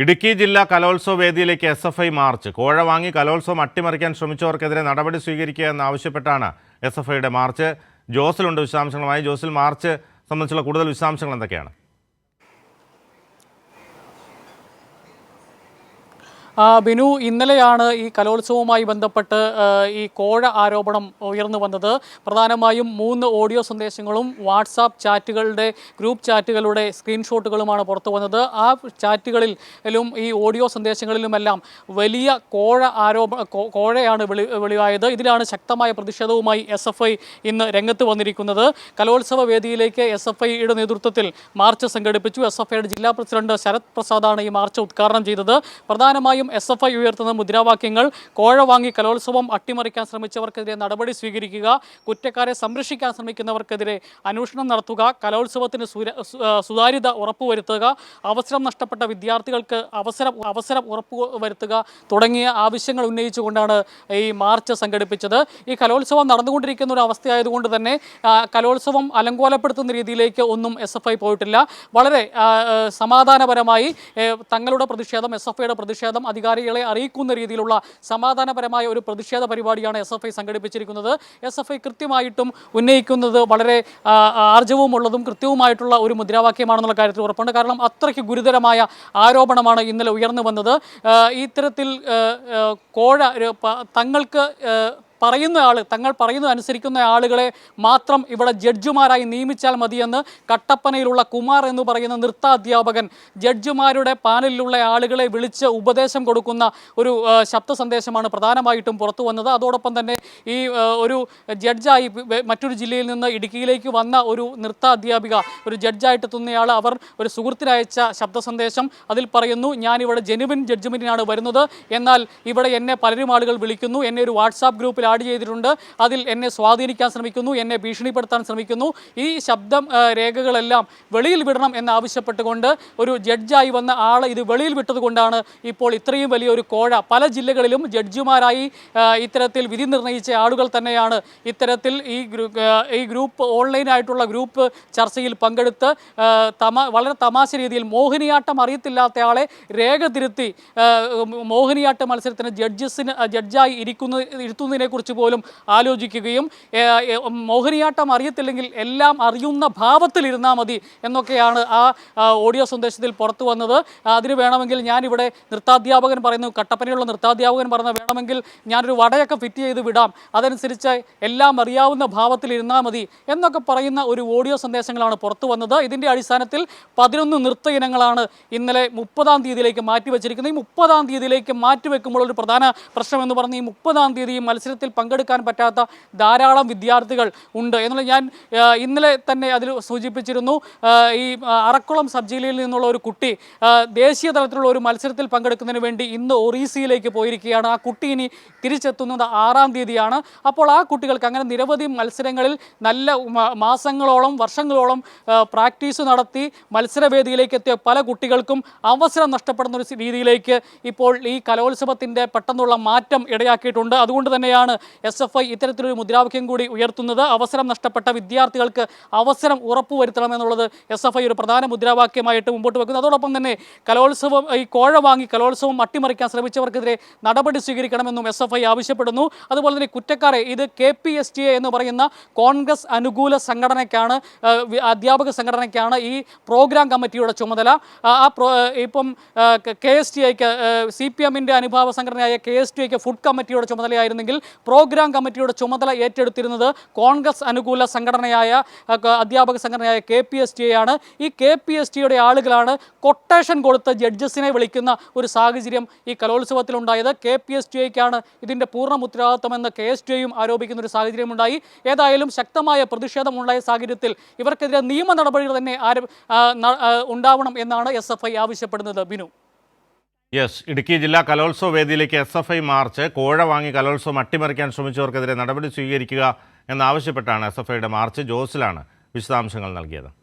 ഇടുക്കി ജില്ലാ കലോത്സവ വേദിയിലേക്ക് SFI മാർച്ച്. കോഴ വാങ്ങി കലോത്സവം അട്ടിമറിക്കാൻ ശ്രമിച്ചവർക്കെതിരെ നടപടി സ്വീകരിക്കുക എന്നാവശ്യപ്പെട്ടാണ് SFIയുടെ മാർച്ച്. ജോസിലുണ്ട് വിശദാംശങ്ങളുമായി. ജോസിൽ, മാർച്ച് സംബന്ധിച്ചുള്ള കൂടുതൽ വിശദാംശങ്ങൾ എന്തൊക്കെയാണ്? ബിനു, ഇന്നലെയാണ് ഈ കലോത്സവവുമായി ബന്ധപ്പെട്ട് ഈ കോഴ ആരോപണം ഉയർന്നു വന്നത്. പ്രധാനമായും 3 ഓഡിയോ സന്ദേശങ്ങളും വാട്സാപ്പ് ചാറ്റുകളുടെ ഗ്രൂപ്പ് ചാറ്റുകളുടെ സ്ക്രീൻഷോട്ടുകളുമാണ് പുറത്തു വന്നത്. ആ ചാറ്റുകളിലും ഈ ഓഡിയോ സന്ദേശങ്ങളിലുമെല്ലാം വലിയ കോഴയാണ് വെളിവായത്. ഇതിലാണ് ശക്തമായ പ്രതിഷേധവുമായി SFI ഇന്ന് രംഗത്ത് വന്നിരിക്കുന്നത്. കലോത്സവ വേദിയിലേക്ക് SFIയുടെ നേതൃത്വത്തിൽ മാർച്ച് സംഘടിപ്പിച്ചു. SFIയുടെ ജില്ലാ പ്രസിഡന്റ് ശരത് പ്രസാദാണ് ഈ മാർച്ച് ഉദ്ഘാടനം ചെയ്തത്. പ്രധാനമായും SFI ഉയർത്തുന്ന മുദ്രാവാക്യങ്ങൾ കോഴ വാങ്ങി കലോത്സവം അട്ടിമറിക്കാൻ ശ്രമിച്ചവർക്കെതിരെ നടപടി സ്വീകരിക്കുക, കുറ്റക്കാരെ സംരക്ഷിക്കാൻ ശ്രമിക്കുന്നവർക്കെതിരെ അന്വേഷണം നടത്തുക, കലോത്സവത്തിന് സുതാര്യത ഉറപ്പുവരുത്തുക, അവസരം നഷ്ടപ്പെട്ട വിദ്യാർത്ഥികൾക്ക് അവസരം ഉറപ്പുവരുത്തുക തുടങ്ങിയ ആവശ്യങ്ങൾ ഉന്നയിച്ചുകൊണ്ടാണ് ഈ മാർച്ച് സംഘടിപ്പിച്ചത്. ഈ കലോത്സവം നടന്നുകൊണ്ടിരിക്കുന്ന ഒരു അവസ്ഥയായതുകൊണ്ട് തന്നെ കലോത്സവം അലങ്കോലപ്പെടുത്തുന്ന രീതിയിലേക്ക് ഒന്നും SFI പോയിട്ടില്ല. വളരെ സമാധാനപരമായി തങ്ങളുടെ പ്രതിഷേധം, SFIയുടെ പ്രതിഷേധം അധികാരികളെ അറിയിക്കുന്ന രീതിയിലുള്ള സമാധാനപരമായ ഒരു പ്രതിഷേധ പരിപാടിയാണ് SFI സംഘടിപ്പിച്ചിരിക്കുന്നത്. SFI കൃത്യമായിട്ടും ഉന്നയിക്കുന്നത് വളരെ ആർജവമുള്ളതും കൃത്യവുമായിട്ടുള്ള ഒരു മുദ്രാവാക്യമാണെന്നുള്ള കാര്യത്തിൽ ഉറപ്പുണ്ട്. കാരണം അത്രയ്ക്ക് ഗുരുതരമായ ആരോപണമാണ് ഇന്നലെ ഉയർന്നു വന്നത്. ഇത്തരത്തിൽ കോഴ തങ്ങൾ പറയുന്നത് അനുസരിക്കുന്ന ആളുകളെ മാത്രം ഇവിടെ ജഡ്ജിമാരായി നിയമിച്ചാൽ മതിയെന്ന് കട്ടപ്പനയിലുള്ള കുമാർ എന്ന് പറയുന്ന നൃത്താധ്യാപകൻ ജഡ്ജിമാരുടെ പാനലിലുള്ള ആളുകളെ വിളിച്ച് ഉപദേശം കൊടുക്കുന്ന ഒരു ശബ്ദ സന്ദേശമാണ് പ്രധാനമായിട്ടും പുറത്തു വന്നത്. അതോടൊപ്പം തന്നെ ഈ ഒരു ജഡ്ജായി മറ്റൊരു ജില്ലയിൽ നിന്ന് ഇടുക്കിയിലേക്ക് വന്ന ഒരു നൃത്താധ്യാപിക, ഒരു ജഡ്ജായിട്ട് എത്തുന്നയാൾ, അവർ ഒരു സുഹൃത്തിനയച്ച ശബ്ദ സന്ദേശം. അതിൽ പറയുന്നു, ഞാനിവിടെ ജെനുവിൻ ജഡ്ജ്മെൻറ്റിനാണ് വരുന്നത്, എന്നാൽ ഇവിടെ എന്നെ പലരും ആളുകൾ വിളിക്കുന്നു, എന്നെ ഒരു വാട്സാപ്പ് ഗ്രൂപ്പിൽ ആഡ് ചെയ്തിട്ടുണ്ട്, അതിൽ എന്നെ സ്വാധീനിക്കാൻ ശ്രമിക്കുന്നു, എന്നെ ഭീഷണിപ്പെടുത്താൻ ശ്രമിക്കുന്നു. ഈ ശബ്ദം രേഖകളെല്ലാം വെളിയിൽ വിടണം എന്നാവശ്യപ്പെട്ടുകൊണ്ട് ഒരു ജഡ്ജായി വന്ന ആൾ ഇത് വെളിയിൽ വിട്ടതുകൊണ്ടാണ് ഇപ്പോൾ ഇത്രയും വലിയൊരു കോഴ. പല ജില്ലകളിലും ജഡ്ജിമാരായി ഇത്തരത്തിൽ വിധി നിർണ്ണയിച്ച ആളുകൾ തന്നെയാണ് ഇത്തരത്തിൽ ഈ ഗ്രൂപ്പ് ഓൺലൈനായിട്ടുള്ള ഗ്രൂപ്പ് ചർച്ചയിൽ പങ്കെടുത്ത് വളരെ തമാശ രീതിയിൽ മോഹിനിയാട്ടം അറിയത്തില്ലാത്ത ആളെ രേഖ തിരുത്തി മോഹിനിയാട്ട മത്സരത്തിന് ജഡ്ജായി ഇരുത്തുന്നതിനെ കുറിച്ച് പോലും ആലോചിക്കുകയും മോഹിനിയാട്ടം അറിയത്തില്ലെങ്കിൽ എല്ലാം അറിയുന്ന ഭാവത്തിലിരുന്നാൽ മതി എന്നൊക്കെയാണ് ആ ഓഡിയോ സന്ദേശത്തിൽ പുറത്തു വന്നത്. അതിന് വേണമെങ്കിൽ ഞാനിവിടെ നൃത്താധ്യാപകൻ പറയുന്നു, കട്ടപ്പനയുള്ള നൃത്താധ്യാപകൻ പറയുന്നത് വേണമെങ്കിൽ ഞാനൊരു വടയൊക്കെ ഫിറ്റ് ചെയ്ത് വിടാം, അതനുസരിച്ച് എല്ലാം അറിയാവുന്ന ഭാവത്തിലിരുന്നാൽ മതി എന്നൊക്കെ പറയുന്ന ഒരു ഓഡിയോ സന്ദേശങ്ങളാണ് പുറത്തു വന്നത്. ഇതിൻ്റെ അടിസ്ഥാനത്തിൽ 11 നൃത്ത ഇനങ്ങളാണ് ഇന്നലെ 30-ാം തീയതിയിലേക്ക് മാറ്റിവെച്ചിരിക്കുന്നത്. ഈ 30-ാം തീയതിയിലേക്ക് മാറ്റിവെക്കുമ്പോൾ ഒരു പ്രധാന പ്രശ്നം എന്ന് പറഞ്ഞ് ഈ 30-ാം തീയതി മത്സരത്തിൽ പങ്കെടുക്കാൻ പറ്റാത്ത ധാരാളം വിദ്യാർത്ഥികൾ ഉണ്ട് എന്നുള്ളത് ഞാൻ ഇന്നലെ തന്നെ അതിൽ സൂചിപ്പിച്ചിരുന്നു. ഈ അറക്കുളം സബ് ജില്ലയിൽ നിന്നുള്ള ഒരു കുട്ടി ദേശീയ തലത്തിലുള്ള ഒരു മത്സരത്തിൽ പങ്കെടുക്കുന്നതിന് വേണ്ടി ഇന്ന് ഒറീസയിലേക്ക് പോയിരിക്കുകയാണ്. ആ കുട്ടി ഇനി തിരിച്ചെത്തുന്നത് 6-ാം തീയതിയാണ്. അപ്പോൾ ആ കുട്ടികൾക്ക് അങ്ങനെ നിരവധി മത്സരങ്ങളിൽ നല്ല മാസങ്ങളോളം വർഷങ്ങളോളം പ്രാക്ടീസ് നടത്തി മത്സരവേദിയിലേക്ക് എത്തിയ പല കുട്ടികൾക്കും അവസരം നഷ്ടപ്പെടുന്ന ഒരു രീതിയിലേക്ക് ഇപ്പോൾ ഈ കലോത്സവത്തിൻ്റെ പെട്ടെന്നുള്ള മാറ്റം ഇടയാക്കിയിട്ടുണ്ട്. അതുകൊണ്ട് തന്നെയാണ് SFI ഇത്തരത്തിലൊരു മുദ്രാവാക്യം കൂടി ഉയർത്തുന്നത്. അവസരം നഷ്ടപ്പെട്ട വിദ്യാർത്ഥികൾക്ക് അവസരം ഉറപ്പുവരുത്തണമെന്നുള്ളത് SFI ഒരു പ്രധാന മുദ്രാവാക്യമായിട്ട് മുമ്പോട്ട് വെക്കുന്നു. അതോടൊപ്പം തന്നെ ഈ കോഴ വാങ്ങി കലോത്സവം അട്ടിമറിക്കാൻ ശ്രമിച്ചവർക്കെതിരെ നടപടി സ്വീകരിക്കണമെന്നും SFI ആവശ്യപ്പെടുന്നു. അതുപോലെ തന്നെ കുറ്റക്കാരെ, ഇത് KPSTA എന്ന് പറയുന്ന കോൺഗ്രസ് അനുകൂല സംഘടനയ്ക്കാണ്, അധ്യാപക സംഘടനയ്ക്കാണ് ഈ പ്രോഗ്രാം കമ്മിറ്റിയുടെ ചുമതല. ഇപ്പം KSTIക്ക് CPMൻ്റെ അനുഭാവ സംഘടനയായ KSTIക്ക് ഫുഡ് കമ്മിറ്റിയുടെ ചുമതലയായിരുന്നെങ്കിൽ പ്രോഗ്രാം കമ്മിറ്റിയുടെ ചുമതല ഏറ്റെടുത്തിരുന്നത് കോൺഗ്രസ് അനുകൂല സംഘടനയായ അധ്യാപക സംഘടനയായ KPSTA ആണ്. ഈ KPSTയുടെ ആളുകളാണ് കൊട്ടേഷൻ കൊടുത്ത് ജഡ്ജസിനെ വിളിക്കുന്ന ഒരു സാഹചര്യം ഈ കലോത്സവത്തിലുണ്ടായത്. KPSTയ്ക്കാണ് ഇതിൻ്റെ പൂർണ്ണ ഉത്തരവാദിത്തമെന്ന് KSTയും ആരോപിക്കുന്ന ഒരു സാഹചര്യമുണ്ടായി. ഏതായാലും ശക്തമായ പ്രതിഷേധമുണ്ടായ സാഹചര്യത്തിൽ ഇവർക്കെതിരെ നിയമ നടപടികൾ തന്നെ ഉണ്ടാവണം എന്നാണ് SFI ആവശ്യപ്പെടുന്നത്. ബിനു. ഇടുക്കി ജില്ലാ കലോത്സവ വേദിയിലേക്ക് SFI മാർച്ച്. കോഴ വാങ്ങി കലോത്സവം അട്ടിമറിക്കാൻ ശ്രമിച്ചവർക്കെതിരെ നടപടി സ്വീകരിക്കുക എന്നാവശ്യപ്പെട്ടാണ് SFIയുടെ മാർച്ച്. ജോസിലാണ് വിശദാംശങ്ങൾ നൽകിയത്.